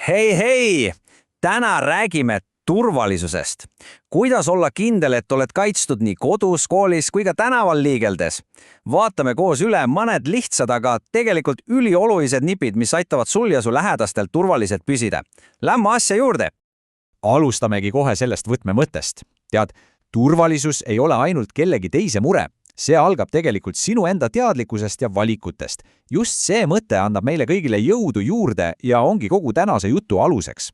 Hei! Täna räägime turvalisusest. Kuidas olla kindel, et oled kaitstud nii kodus, koolis kui ka tänaval liigeldes? Vaatame koos üle mõned lihtsad, aga tegelikult üliolulised nipid, mis aitavad sul ja su lähedastel turvaliselt püsida. Lähme asja juurde. Alustamegi kohe sellest võtmemõttest. Tead, turvalisus ei ole ainult kellegi teise mure. See algab tegelikult sinu enda teadlikkusest ja valikutest. Just see mõte annab meile kõigile jõudu juurde ja ongi kogu tänase jutu aluseks.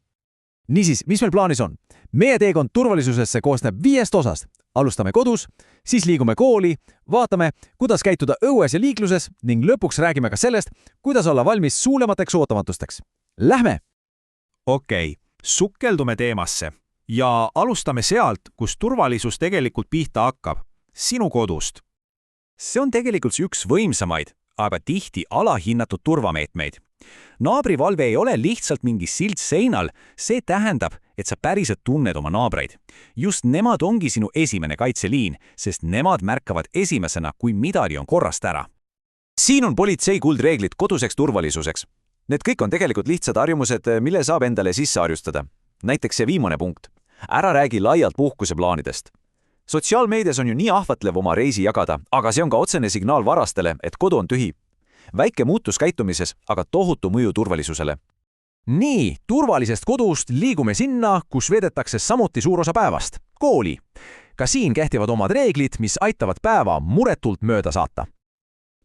Niisiis, mis meil plaanis on? Meie teekond turvalisusesse koosneb 5 osast. Alustame kodus, siis liigume kooli, vaatame, kuidas käituda õues ja liikluses ning lõpuks räägime ka sellest, kuidas olla valmis suuremateks ootamatusteks. Lähme! Okei, sukkeldume teemasse ja alustame sealt, kus turvalisus tegelikult pihta hakkab. Sinu kodust. See on tegelikult üks võimsamaid, aga tihti alahinnatud turvameetmeid. Naabrivalve ei ole lihtsalt mingi silt seinal, see tähendab, et sa päriselt tunned oma naabreid. Just nemad ongi sinu esimene kaitseliin, sest nemad märkavad esimesena, kui midagi on korrast ära. Siin on politsei kuldreeglid koduseks turvalisuseks. Need kõik on tegelikult lihtsad harjumused, mille saab endale sisse harjustada. Näiteks see viimane punkt. Ära räägi laialt puhkuseplaanidest. Sotsiaalmeedias on ju nii ahvatlev oma reisi jagada, aga see on ka otsene signaal varastele, et kodu on tühi. Väike muutus käitumises, aga tohutu mõju turvalisusele. Nii, turvalisest kodust liigume sinna, kus veedetakse samuti suur osa päevast. Kooli. Ka siin kehtivad omad reeglid, mis aitavad päeva muretult mööda saata.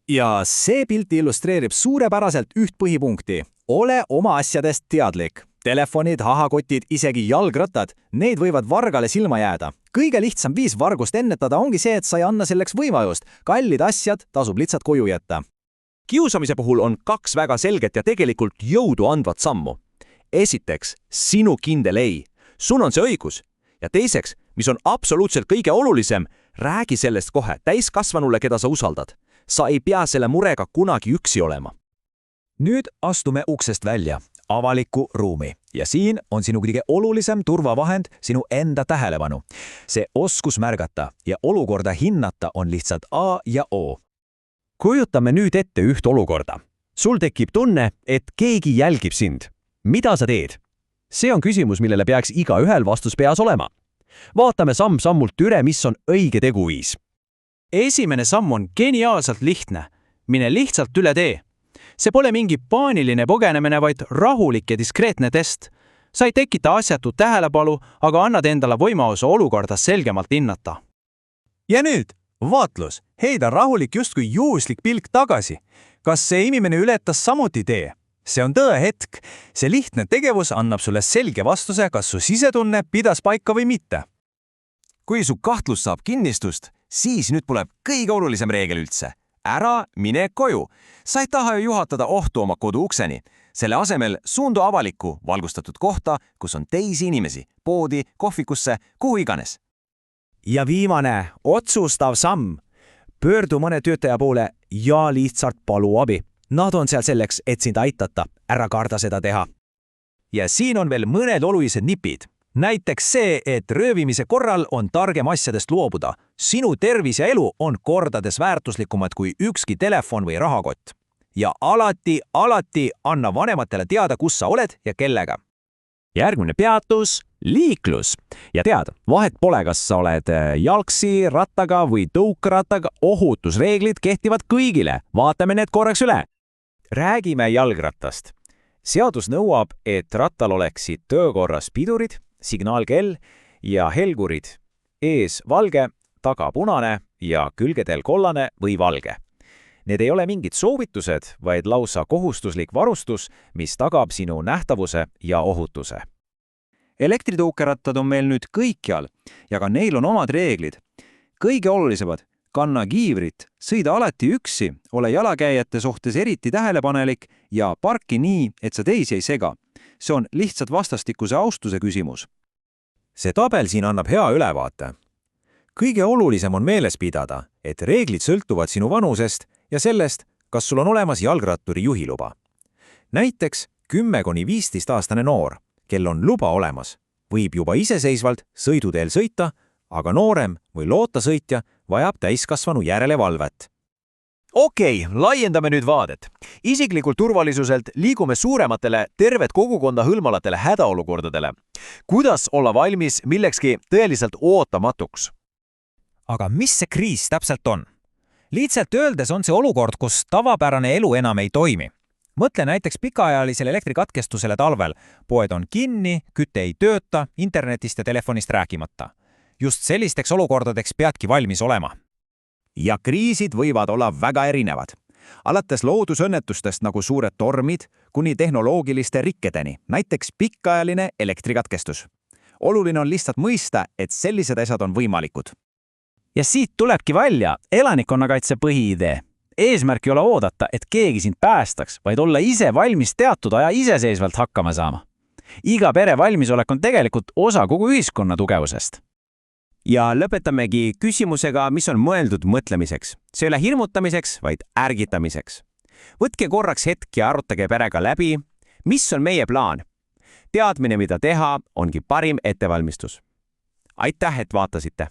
Ja see pilt illustreerib suurepäraselt üht põhipunkti. Ole oma asjadest teadlik. Telefonid, hahakotid, isegi jalgrattad, need võivad vargale silma jääda. Kõige lihtsam viis vargust ennetada ongi see, et sa ei anna selleks võimalust. Kallid asjad tasub lihtsalt koju jätta. Kiusamise puhul on 2 väga selget ja tegelikult jõudu andvat sammu. Esiteks, sinu kindel ei. Sul on see õigus. Ja teiseks, mis on absoluutselt kõige olulisem, räägi sellest kohe täiskasvanule, keda sa usaldad. Sa ei pea selle murega kunagi üksi olema. Nüüd astume uksest välja, avalikku ruumi. Ja siin on sinu kõige olulisem turvavahend, sinu enda tähelepanu. See oskus märgata ja olukorda hinnata on lihtsalt A ja O. Kujutame nüüd ette üht olukorda. Sul tekib tunne, et keegi jälgib sind. Mida sa teed? See on küsimus, millele peaks igaühel vastus peas olema. Vaatame samm-sammult üle, mis on õige teguviis. Esimene samm on geniaalselt lihtne. Mine lihtsalt üle tee. See pole mingi paaniline põgenemine, vaid rahulik ja diskreetne test. Sa ei tekita asjatut tähelepalu, aga annad endale võimaluse olukorda selgemalt hinnata. Ja nüüd, vaatlus. Heida rahulik justkui juhuslik pilk tagasi. Kas see inimene ületas samuti tee? See on tõe hetk. See lihtne tegevus annab sulle selge vastuse, kas su sisetunne pidas paika või mitte. Kui su kahtlus saab kinnistust, siis nüüd tuleb kõige olulisem reegel üldse. Ära mine koju. Sa ei taha ju juhatada ohtu oma kodu ukseni. Selle asemel suundu avalikku, valgustatud kohta, kus on teisi inimesi, poodi, kohvikusse, kuhu iganes. Ja viimane, otsustav samm. Pöördu mõne töötaja poole ja lihtsalt palu abi. Nad on seal selleks, et sind aitata. Ära karda seda teha. Ja siin on veel mõned olulised nipid. Näiteks see, et röövimise korral on targem asjadest loobuda. Sinu tervis ja elu on kordades väärtuslikumad kui ükski telefon või rahakott. Ja alati anna vanematele teada, kus sa oled ja kellega. Järgmine peatus, liiklus. Ja tead, vahet pole, kas sa oled jalgsi, rattaga või tõukerattaga, ohutusreeglid kehtivad kõigile. Vaatame need korraks üle. Räägime jalgrattast. Seadus nõuab, et rattal oleksid töökorras pidurid, signaalkell ja helgurid. Ees valge, taga punane ja külgedel kollane või valge. Need ei ole mingid soovitused, vaid lausa kohustuslik varustus, mis tagab sinu nähtavuse ja ohutuse. Elektritõukerattad on meil nüüd kõikjal ja ka neil on omad reeglid. Kõige olulisemad, kanna kiivrit, sõida alati üksi, ole jalakäijate suhtes eriti tähelepanelik ja parki nii, et sa teisi ei sega. See on lihtsalt vastastikuse austuse küsimus. See tabel siin annab hea ülevaate. Kõige olulisem on meeles pidada, et reeglid sõltuvad sinu vanusest ja sellest, kas sul on olemas jalgratturi juhiluba. Näiteks 10–15-aastane noor, kel on luba olemas, võib juba iseseisvalt sõiduteel sõita, aga noorem või lootasõitja vajab täiskasvanu järelevalvet. Okei, laiendame nüüd vaadet. Isiklikult turvalisuselt liigume suurematele, tervet kogukonda hõlmavatele hädaolukordadele. Kuidas olla valmis millekski tõeliselt ootamatuks? Aga mis see kriis täpselt on? Lihtsalt öeldes on see olukord, kus tavapärane elu enam ei toimi. Mõtle näiteks pikaajalisele elektrikatkestusele talvel. Poed on kinni, küte ei tööta, internetist ja telefonist rääkimata. Just sellisteks olukordadeks peadki valmis olema. Ja kriisid võivad olla väga erinevad. Alates loodusõnnetustest nagu suured tormid kuni tehnoloogiliste rikkedeni, näiteks pikaajaline elektrikatkestus. Oluline on lihtsalt mõista, et sellised asjad on võimalikud. Ja siit tulebki välja elanikkonnakaitse põhiidee. Eesmärk ei ole oodata, et keegi sind päästaks, vaid olla ise valmis teatud aja iseseisvalt hakkama saama. Iga pere valmisolek on tegelikult osa kogu ühiskonna tugevusest. Ja lõpetamegi küsimusega, mis on mõeldud mõtlemiseks. See ei ole hirmutamiseks, vaid ärgitamiseks. Võtke korraks hetk ja arutage perega läbi, mis on meie plaan. Teadmine, mida teha, ongi parim ettevalmistus. Aitäh, et vaatasite!